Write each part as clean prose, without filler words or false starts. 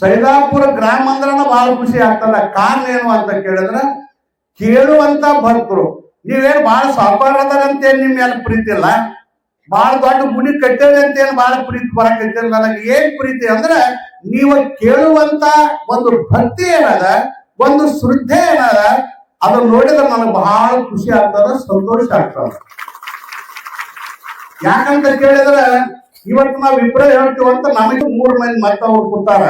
ಸೈದಾಪುರ ಗ್ರಾಮ ಅಂದ್ರನ ಬಹಳ ಖುಷಿ ಆಗ್ತದ. ಕಾರಣ ಏನು ಅಂತ ಕೇಳಿದ್ರ ಕೇಳುವಂತ ಭಕ್ತರು. ನೀವೇನು ಬಹಳ ಸಾಕಾರ ಅದಾರಂತೇನು ನಿಮ್ ಮೇಲೆ ಪ್ರೀತಿ ಇಲ್ಲ, ಬಹಳ ದೊಡ್ಡ ಗುಡಿ ಕಟ್ಟೇವೆ ಅಂತೇನು ಬಹಳ ಪ್ರೀತಿ ಬರಕೈತಿಲ್ಲ. ನನಗೆ ಏನ್ ಪ್ರೀತಿ ಅಂದ್ರೆ ನೀವು ಕೇಳುವಂತ ಒಂದು ಭಕ್ತಿ ಏನದ, ಒಂದು ಶ್ರದ್ಧೆ ಏನದ, ಅದನ್ನ ನೋಡಿದ್ರೆ ನನಗೆ ಬಹಳ ಖುಷಿ ಆಗ್ತದ, ಸಂತೋಷ ಆಗ್ತದ. ಯಾಕಂತ ಕೇಳಿದ್ರೆ ಇವತ್ತು ನಾವು ಇಬ್ಬರೇ ಹೇಳ್ತೀವಂತ ನಮಗೆ 3 ಮಂದಿ ಮತ್ತವ್ರು ಕೂತಾರ.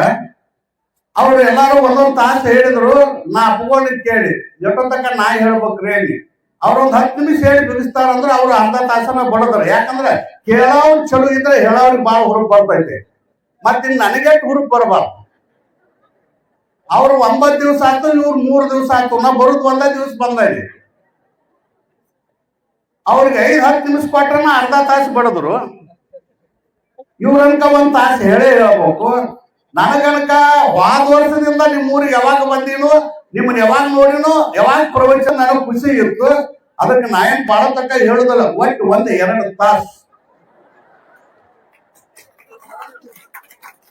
ಅವ್ರು ಎಲ್ಲಾರು ಒಂದೊಂದು ತಾಸು ಹೇಳಿದ್ರು, ನಾ ಅಪ್ಕೊಂಡಿದ್ ಕೇಳಿ ಎಷ್ಟೊತ್ತಕ್ಕ ನಾ ಹೇಳ್ಬೇಕ್ರಿ ಹೇಳಿ. ಅವ್ರೊಂದು 10 ನಿಮಿಷ ಹೇಳಿ ಬಿಗಿಸ್ತಾರ ಅಂದ್ರೆ ಅವ್ರು ಅರ್ಧ ತಾಸನ ಬಡದ್ರ. ಯಾಕಂದ್ರೆ ಕೇಳೋರು ಚಲೋ ಇದ್ರೆ ಹೇಳೋರಿಗೆ ಬಾಳ ಹುರುಪ್ ಬರ್ತೈತೆ, ಮತ್ತಿನ್ ನನಗೆ ಹುರುಪ್ ಬರಬಾರ್ದು. ಅವ್ರು 9 ದಿವಸ ಆಯ್ತು, ಇವ್ರು 3 ದಿವಸ ಆಯ್ತು, ನಾ ಬರುದು 1 ದಿವಸ ಬಂದಿ. ಅವ್ರಿಗೆ 5-10 ನಿಮಿಷ ಕೊಟ್ರನ ಅರ್ಧ ತಾಸು ಬಡದ್ರು. ಇವ್ರನ್ಕ 1 ತಾಸು ಹೇಳೇ ಹೇಳ್ಬೇಕು. ನನಗನಕ ವಾದ ವರ್ಷದಿಂದ ನಿಮ್ಮ ಊರಿಗೆ ಯಾವಾಗ ಬಂದೀನು, ನಿಮ್ಮನ್ನ ಯಾವಾಗ ನೋಡಿನೋ, ಯಾವಾಗ ಪ್ರವಚನ ನನಗೆ ಖುಷಿ ಇತ್ತು. ಅದಕ್ಕೆ ನಾ ಏನ್ ಬಾಳ ತಕ್ಕ ಹೇಳುದಲ್ಲ, ಒಟ್ಟು 1-2 ತಾಸು.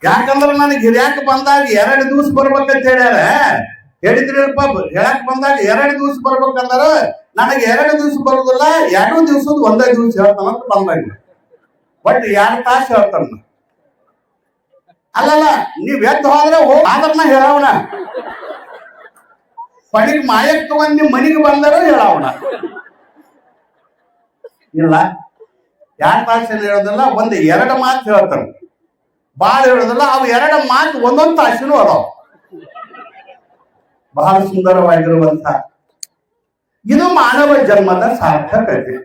ಯಾಕಂದ್ರೆ ನನಗೆ ಹಿರಿಯಾಕ ಬಂದಾಗ 2 ದಿವಸ ಬರ್ಬೇಕಂತ ಹೇಳ್ಯಾರ. ಹೇಳಿದ್ರಿಲ್ಪ, ಹೇಳಕ್ ಬಂದಾಗ 2 ದಿವಸ ಬರ್ಬೇಕಂದ್ರ ನನಗೆ 2 ದಿವಸ ಬರುದಿಲ್ಲ, 2 ದಿವಸದ 1 ದಿವಸ ಹೇಳ್ತಾನಂತ ಬಂದಾಗ ಒಟ್ಟು 2 ತಾಸು ಹೇಳ್ತಾನ. ಅಲ್ಲಲ್ಲ, ನೀವ್ ಎದ್ದು ಹೋದ್ರೆ ಹೋದ್ರನ್ನ ಹೇಳವಣ, ಪಣಿಗೆ ಮಾಯಕ್ ತಗೊಂಡ್ ನಿಮ್ ಮನೆಗೆ ಬಂದರೂ ಹೇಳವಣ. ಇಲ್ಲ 2 ತಾಸು ಹೇಳೋದಿಲ್ಲ, 1-2 ಮಾತು ಹೇಳ್ತಾನ, ಬಾಳ ಹೇಳೋದಿಲ್ಲ. ಅವು 2 ಮಾತು 1 ತಾಸಿನೂ ಅದಾವ. ಬಹಳ ಸುಂದರವಾಗಿರುವಂತ ಇದು ಮಾನವ ಜನ್ಮದ ಸಾರ್ಥಕತೆ.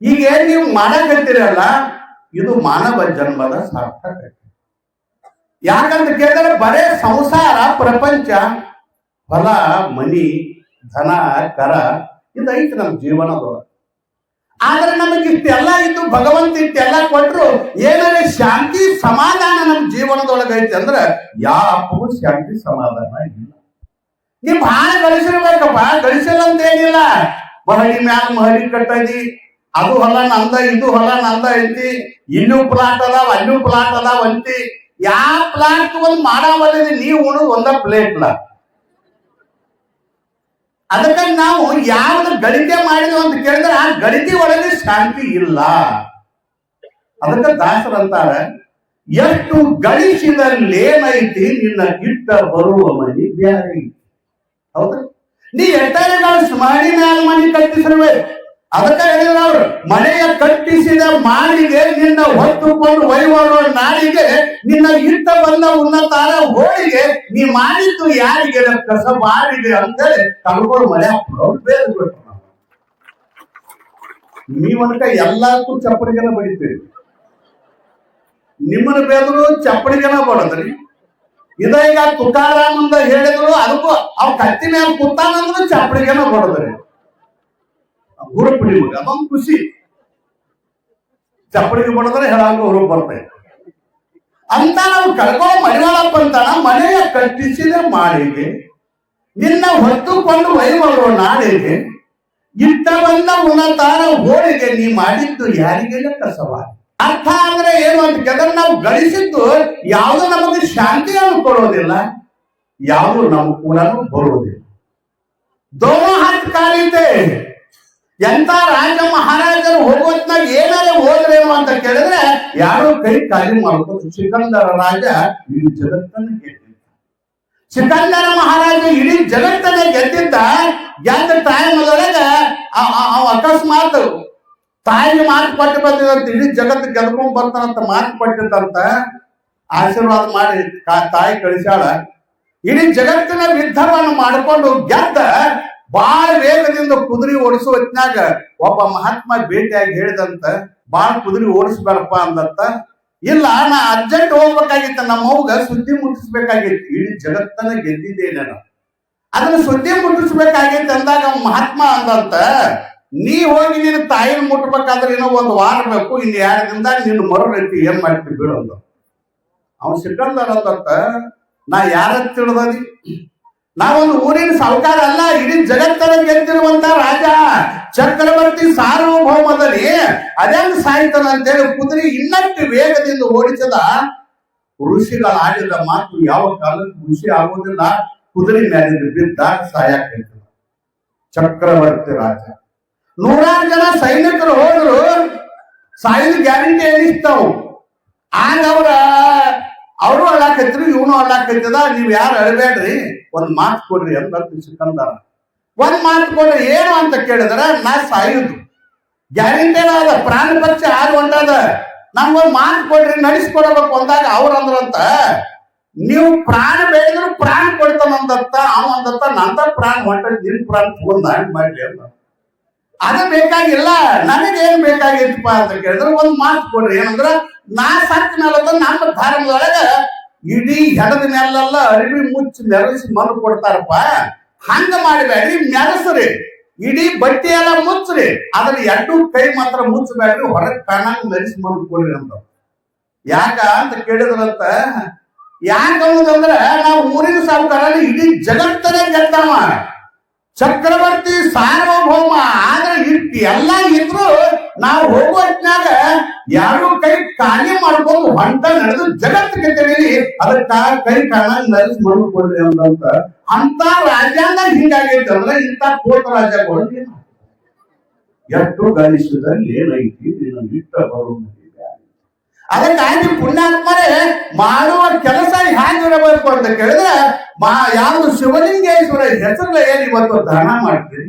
ಈಗ ಏನ್ ನೀವು ಮಾಡಕತ್ತೀರಲ್ಲ, ಇದು ಮಾನವ ಜನ್ಮದ ಸಾರ್ಥಕತೆ. ಯಾಕಂತ ಕೇಳಿದ್ರೆ ಬರೇ ಸಂಸಾರ, ಪ್ರಪಂಚ, ಹೊಲ, ಮನಿ, ಧನ, ಕರ ಇದೈತಿ ನಮ್ಮ ಜೀವನದೊಳಗೆ. ಆದ್ರೆ ನಮಗೆ ಇಷ್ಟೆಲ್ಲ ಇದ್ದು ಭಗವಂತ ಇಷ್ಟೆಲ್ಲ ಕೊಟ್ರು ಏನಾದ್ರೆ ಶಾಂತಿ ಸಮಾಧಾನ ನಮ್ಮ ಜೀವನದೊಳಗೆ ಐತಿ ಅಂದ್ರೆ ಯಾವೂ ಶಾಂತಿ ಸಮಾಧಾನ ಇಲ್ಲ. ನೀವ್ ಬಹಳ ಗಳಿಸಿರ್ಬೇಕಪ್ಪ, ಗಳಿಸಿಲ್ಲ ಅಂತ ಏನಿಲ್ಲ. ಮಹಡಿ ಮ್ಯಾಲ ಮಹಡಿ ಕಟ್ಟದಿ, ಅದು ಹೊಲ ನಂದ, ಇದು ಹೊಲ ನಂದ ಐತಿ, ಇಲ್ಲೂ ಪ್ಲಾಟ್ ಅದಾವ, ಅಲ್ಲೂ ಪ್ಲಾಟ್ ಅದಾವ ಅಂತಿ. ಯಾವ ಪ್ಲಾಟ್ ಒಂದ್ ಮಾಡಾವಲ್ಲದೆ ನೀವು ಉಣೋದು 1 ಪ್ಲೇಟ್ಲ. ಅದಕ್ಕೆ ನಾವು ಯಾವ್ದು ಗಳಿಕೆ ಮಾಡಿದ್ವಿ ಅಂತ ಕೇಳಿದ್ರೆ ಆ ಗಳಿಕೆ ಒಳಗೆ ಶಾಂತಿ ಇಲ್ಲ. ಅದಕ್ಕೆ ದಾಸರಂತಾರ, ಎಷ್ಟು ಗಳಿಸಿದಲ್ಲೇನೈತಿ ನಿನ್ನ ಇಟ್ಟ ಬರುವ ಮನಿ ಬ್ಯಾರೆ ಐತಿ. ಹೌದು, ನೀ ಎಟ್ಟಾರೆ ಗಳಿಸಿ ಮಾಡಿ ಮ್ಯಾಲ ಮನಿ ಕಟ್ಟಿಸಿರ್ಬೇಕು. ಅದಕ್ಕೆ ಹೇಳಿದ್ರ ಅವ್ರು, ಮನೆಯ ಕಟ್ಟಿಸಿದ ಮಾಳಿಗೆ ನಿನ್ನ ಹೊತ್ತುಕೊಂಡು ಒಯ್ಯುವ ನಾಳಿಗೆ ನಿನ್ನ ಇಟ್ಟ ಬಂದ ಉನ್ನತಾರ ಹೋಳಿಗೆ ನೀ ಮಾಡಿದ್ದು ಯಾರಿಗೆ ಕಸ ಬಾರಿಗೆ ಅಂತೇಳಿ ಕಳ್ಕೊಂಡು ಮನೆ ಬೇರೆ ಬಿಟ್ಟು ನೀವನ್ಕ ಎಲ್ಲಕ್ಕೂ ಚಪ್ಪಡಿಗೆನ ಬಡಿತೀರಿ. ನಿಮ್ಮನ್ನ ಬೇದ್ರು ಚಪ್ಪಡಿಗೆನ ಬಡದ್ರಿ. ಇದೀಗ ತುಕಾರಾಮಂದ ಹೇಳಿದ್ರು, ಅದಕ್ಕೂ ಅವ್ ಕತ್ತಿ ಮೇಲೆ ಕುತ್ತಾನಂದ್ರು ಚಪ್ಪಡಿಗೆನ ಬಡದ್ರಿ. ಹುರುಪಿಡಿ ಮಗ ಅದೊಂದು ಖುಷಿ. ಚಪ್ಪಡಿಗೆ ಬಡದ್ರೆ ಹೇಳಾಗ ಹುರುಪ್ ಬರ್ತೈತೆ ಅಂತ ನಾವು ಕಳ್ಕೊಳ್ಳೋ ಮಡಿವಾಳಪ್ಪ ಅಂತಾನ. ಮನೆಯ ಕಟ್ಟಿಸಿದ ಮಾಳಿಗೆ ನಿನ್ನ ಹೊತ್ತುಕೊಂಡು ಒಯ್ಯುವ ನಾಳಿಗೆ ಇಟ್ಟ ಬಂದ ಉನ್ನತಾರ ಹೋಳಿಗೆ ನೀ ಮಾಡಿದ್ದು ಯಾರಿಗೆಲ್ಲ ಕಸವ. ಅರ್ಥ ಅಂದ್ರೆ ಏನು ಅಂತ ಕೇಳಿದ್ರೆ ನಾವು ಗಳಿಸಿದ್ದು ಯಾವುದು ನಮಗೆ ಶಾಂತಿಯನ್ನು ಕೊಡೋದಿಲ್ಲ, ಯಾವುದು ನಮ್ಮ ಕೂಡ ಬರುವುದಿಲ್ಲ. ದೋನೋ ಹಾತ್ ಕಾಲಿದೆ. ಎಂತ ರಾಜ ಮಹಾರಾಜರು ಹೋಗೋತ್ನಾಗ ಏನಾರೇ ಹೋದ್ರೇನು ಅಂತ ಕೇಳಿದ್ರೆ ಯಾರೋ ಕೈ ಖಾಲಿ ಮಾಡ್ಕೊಂಡು ಸಿಕಂದರ ರಾಜ ಇಡೀ ಜಗತ್ತನ್ನ ಗೆದ್ದಿದ್ದ. ಸಿಕಂದರ ಮಹಾರಾಜ ಇಡೀ ಜಗತ್ತನ್ನ ಗೆದ್ದಿದ್ದ. ಗೆದ್ದ ಟೈಮ್ ಅದೊಳಗ ಅಕಸ್ಮಾತ್ ತಾಯಿಗೆ ಮಾತು ಕೊಟ್ಟು ಬಂದಿದಂತ, ಇಡೀ ಜಗತ್ತು ಗೆದ್ಕೊಂಡ್ ಬರ್ತಾನಂತ ಮಾತು ಕೊಟ್ಟಿದ್ದಂತ. ಆಶೀರ್ವಾದ ಮಾಡಿ ತಾಯಿ ಕಳಿಸ್ಯಾಳ. ಇಡೀ ಜಗತ್ತಿನ ಯುದ್ಧವನ್ನು ಮಾಡಿಕೊಂಡು ಗೆದ್ದ. ಬಾಳ ವೇಗದಿಂದ ಕುದುರೆ ಓಡಿಸುವ ಹೊತ್ನಾಗ ಒಬ್ಬ ಮಹಾತ್ಮ ಭೇಟಿಯಾಗಿ ಹೇಳಿದಂತ, ಬಾಳ ಕುದುರೆ ಓಡಿಸ್ಬೇಡಪ್ಪ ಅಂದಂತ. ಇಲ್ಲ, ನಾ ಅರ್ಜೆಂಟ್ ಹೋಗ್ಬೇಕಾಗಿತ್ತ, ನಮ್ಮವ್ಗ ಸುದ್ದಿ ಮುಟ್ಟಿಸ್ಬೇಕಾಗಿತ್ತು, ಇಡೀ ಜಗತ್ತನ್ನ ಗೆದ್ದಿದ್ದೇನೆ, ಅದನ್ನ ಸುದ್ದಿ ಮುಟ್ಟಿಸ್ಬೇಕಾಗಿತ್ತು ಅಂದಾಗ ಮಹಾತ್ಮ ಅಂದಂತ, ನೀ ಹೋಗಿ ನಿನ್ನ ತಾಯಿನ ಮುಟ್ಬೇಕಾದ್ರೆ ಇನ್ನೂ 1 ವಾರ ಬೇಕು, ಇನ್ನು 2 ದಿನದಾಗ ನಿನ್ನ ಮರುಗೈತಿ, ಏನ್ ಮಾಡ್ತೀವಿ ಬಿಡು ಅಂದ. ಅವನ್ ಸಿಕ್ಕಂದರ ಅಂದಂತ, ನಾ ಯಾರ ತಿಳಿದಿ, ನಾವೊಂದು ಊರಿನ ಸಾಹುಕಾರ ಅಲ್ಲ, ಇಡೀ ಜಗತ್ತನ್ನ ಗೆದ್ದಿರುವಂತ ರಾಜ ಚಕ್ರವರ್ತಿ ಸಾರ್ವಭೌಮದಲ್ಲಿ ಅದೇನು ಸಾಯ್ತಾನ ಅಂತೇಳಿ ಕುದುರೆ ಇನ್ನಷ್ಟು ವೇಗದಿಂದ ಓಡಿಸದ. ಋಷಿಗಳ ಆಡಿದ ಮಾತು ಯಾವ ಕಾಲಕ್ಕೂ ಋಷಿ ಆಗೋದಿಲ್ಲ. ಕುದುರೆ ಮೇಲೆ ಬಿದ್ದ ಸಾಯಕೈತಿ. ಚಕ್ರವರ್ತಿ ರಾಜ, 100 ಜನ ಸೈನಿಕರು ಹೋದ್ರು, ಸಾಯಿದ ಗ್ಯಾರಂಟಿ ಏನಿಸ್ತಾವು. ಆಗ ಅವರು ಅಳ್ಳಾಕೈತ್ರಿ, ಇವನು ಅಳ್ಳಾಕೈತದ. ನೀವ್ ಯಾರು ಅಳಬೇಡ್ರಿ, ಒಂದ್ ಮಾತು ಕೊಡ್ರಿ ಅಂತ ಸಿಕ್ಕಂದಾರ. ಒಂದ್ ಮಾತು ಕೊಡ್ರಿ, ಏನು ಅಂತ ಕೇಳಿದ್ರ, ನಾ ಸಾಯುದು ಗ್ಯಾರಂಟಿ ಅದ, ಪ್ರಾಣ ಪಕ್ಷ ಆಗ ಹೊಂಟದ, ನಮ್ಗೊಂದ್ ಮಾತು ಕೊಡ್ರಿ ನಡೆಸ್ಕೊಡ್ಬೇಕು ಅಂದಾಗ ಅವ್ರ ಅಂದ್ರಂತ, ನೀವು ಪ್ರಾಣ ಬೇಡಿದ್ರು ಪ್ರಾಣ ಕೊಡ್ತಾನಂದತ್ತ. ಅವಂದತ್ತ ನಂದ ಪ್ರಾಣ ಹೊಂಟ, ನಿನ್ ಪ್ರಾಣ ತಗೊಂಡ್ ನಾನ್ ಮಾಡ್ಲಿ ಅಂತ. ಅದು ಬೇಕಾಗಿಲ್ಲ, ನನಗೇನ್ ಬೇಕಾಗಿತ್ತಪ್ಪ ಅಂತ ಕೇಳಿದ್ರೆ ಒಂದ್ ಮಾತು ಕೊಡ್ರಿ. ಏನಂದ್ರ, ನಾ ಸತ್ತ ಮೇಲದ ನಮ್ಮ ಧರ್ಮದೊಳಗ ಇಡೀ ಹೆಣದ ಮೇಲೆಲ್ಲ ಅರಿವಿ ಮುಚ್ಚಿ ಮೆರಸಿ ಮಣ್ಣು ಕೊಡ್ತಾರಪ್ಪ. ಹಂಗ ಮಾಡಬೇಡ್ರಿ, ಮೆರಸ್ರಿ, ಇಡೀ ಬಟ್ಟೆ ಎಲ್ಲ ಮುಚ್ಚ್ರಿ, ಅದ್ರ 2 ಕೈ ಮಾತ್ರ ಮುಚ್ಚಬೇಡ್ರಿ, ಹೊರಗೆ ಕಾಣಂಗ್ ಮೆರಿಸಿ ಮಣ್ಣು ಕೊಡ್ರಿ ಅಂತ. ಯಾಕ ಅಂತ ಕೇಳಿದ್ರಂತ, ಯಾಕಂದ್ರ ನಾವು ಊರಿನ ಸಾವುಕಾರ ಇಡೀ ಜಗತ್ತನೇ ಗೆದ್ದಾವ, ಚಕ್ರವರ್ತಿ ಸಾರ್ವಭೌಮ. ಆದ್ರೆ ಇಟ್ಟು ಎಲ್ಲ ಇದ್ರು ನಾವು ಹೋಗೋ ಹೊತ್ನಾಗ 2 ಕೈ ಖಾಲಿ ಮಾಡ್ಕೊಂಡು ಹೊಂಟ ನಡೆದು ಜಗತ್ತಿಗೆ ತಿಳಿರಿ, ಅದಕ್ಕ ಕೈ ಕಾಣಂಗ್ ಮೆರಿಸಿ ಮಣ್ಣು ಕೊಡ್ರಿ ಅಂತ. ಅಂತ ರಾಜ್ಯಾಂಗ ಹಿಂಗಾಗೈತೆ ಅಂದ್ರೆ ಇಂಥ ಕೋಟ ರಾಜ್ಯಗಳು ಎಷ್ಟು ಗಳಿಸಿದಲ್ಲಿ ಏನೈತಿ ನಿನ್ನ ಇಟ್ಟ ಬರು. ಅದಕ್ಕಾಗಿ ಪುಣ್ಯಾತ್ಮರೇ ಮಾಡುವ ಕೆಲಸ ಹೇಗಿರಬೇಕು ಅಂತ ಕೇಳಿದ್ರೆ, ಯಾವುದು ಶಿವಲಿಂಗೇಶ್ವರ ಹೆಸರಲ್ಲ ಏನ್ ಇವತ್ತು ದಾನ ಮಾಡ್ತೀರಿ,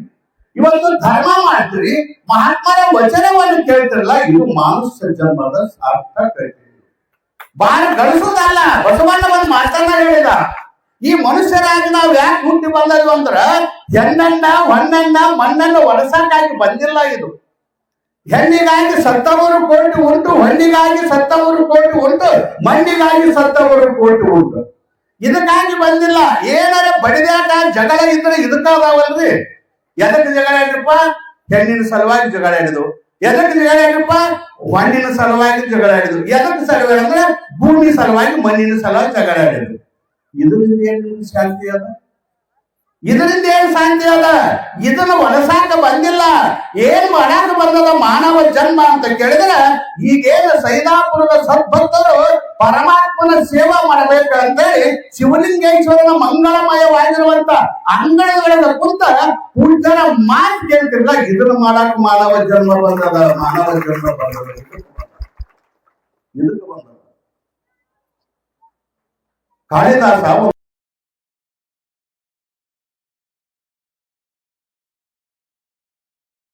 ಇವತ್ತು ಧರ್ಮ ಮಾಡ್ತೀರಿ, ಮಹಾತ್ಮರ ವಚನವನ್ನು ಕೇಳ್ತಿರಲ್ಲ, ಇದು ಮಾನುಷ್ಯ ಜನ್ಮದ ಸಾರ್ಥಕತೆ. ಬಹಳ ಗಳಿಸೋದಲ್ಲ. ಬಸವಣ್ಣ ಒಂದು ಮಾತನ್ನ ಹೇಳಿದ, ಈ ಮನುಷ್ಯರಾಗಿ ನಾವು ಯಾಕೆ ಹುಟ್ಟಿ ಬಂದದ್ದು ಅಂದ್ರ ಹೆಣ್ಣನ್ನ ಹೊನ್ನನ್ನ ಮಣ್ಣನ್ನ ಒಡಸಕ್ಕಾಗಿ ಬಂದಿಲ್ಲ. ಇದು ಹೆಣ್ಣಿಗಾಗಿ ಸತ್ತವರು ಕೋಟಿ ಉಂಟು, ಹೊನ್ನಿಗಾಗಿ ಸತ್ತವರು ಕೋಟಿ ಉಂಟು, ಮಣ್ಣಿಗಾಗಿ ಸತ್ತವರು ಕೋಟಿ ಉಂಟು. ಇದಕ್ಕಾಗಿ ಬಂದಿಲ್ಲ. ಏನಾರ ಬಡಿದಾಟ ಜಗಳ ಇದ್ರೆ ಇದಕ್ಕಾದವಲ್ರಿ. ಎದಕ್ಕೆ ಜಗಳ ಆಡಿರಪ್ಪ? ಹೆಣ್ಣಿನ ಸಲುವಾಗಿ ಜಗಳ ಆಡಿದ್ರು. ಎದಕ್ಕೆ ಜಗಳ ಆಡಿರಪ್ಪ? ಹೊನ್ನಿನ ಸಲುವಾಗಿ ಜಗಳ ಆಡಿದ್ರು. ಎದಕ್ಕೆ ಸಲುವಾಗಿ ಅಂದ್ರೆ ಭೂಮಿ ಸಲುವಾಗಿ, ಮಣ್ಣಿನ ಸಲುವಾಗಿ ಜಗಳ ಆಡಿದ್ರು. ಇದರಿಂದ ಏನ್ ಶಾಂತಿ ಅದ? ಇದರಿಂದ ಏನ್ ಶಾಂತಿ ಅದ? ಇದನ್ನ ಒಣಸಾಕ ಬಂದಿಲ್ಲ. ಏನ್ ಮಾಡಾಕ ಬಂದದ ಮಾನವ ಜನ್ಮ ಅಂತ ಕೇಳಿದ್ರೆ, ಈಗೇನು ಸೈದಾಪುರದ ಸದ್ಭಕ್ತರು ಪರಮಾತ್ಮನ ಸೇವಾ ಮಾಡಬೇಕಂತೇಳಿ ಶಿವಲಿಂಗೇಶ್ವರನ ಮಂಗಳಮಯವಾಗಿರುವಂತ ಅಂಗಳಗಳ ಕುಂತ ಪೂಜ್ಯರ ಮಾತು ಕೇಳ್ತಿರ್ಲ. ಇದನ್ನ ಮಾಡಾಕ ಮಾನವ ಜನ್ಮ ಬಂದದ, ಮಾನವ ಜನ್ಮ ಬಂದದ, ಇದಕ್ಕೆ ಬಂದದ. ಕಾಳಿದಾಸ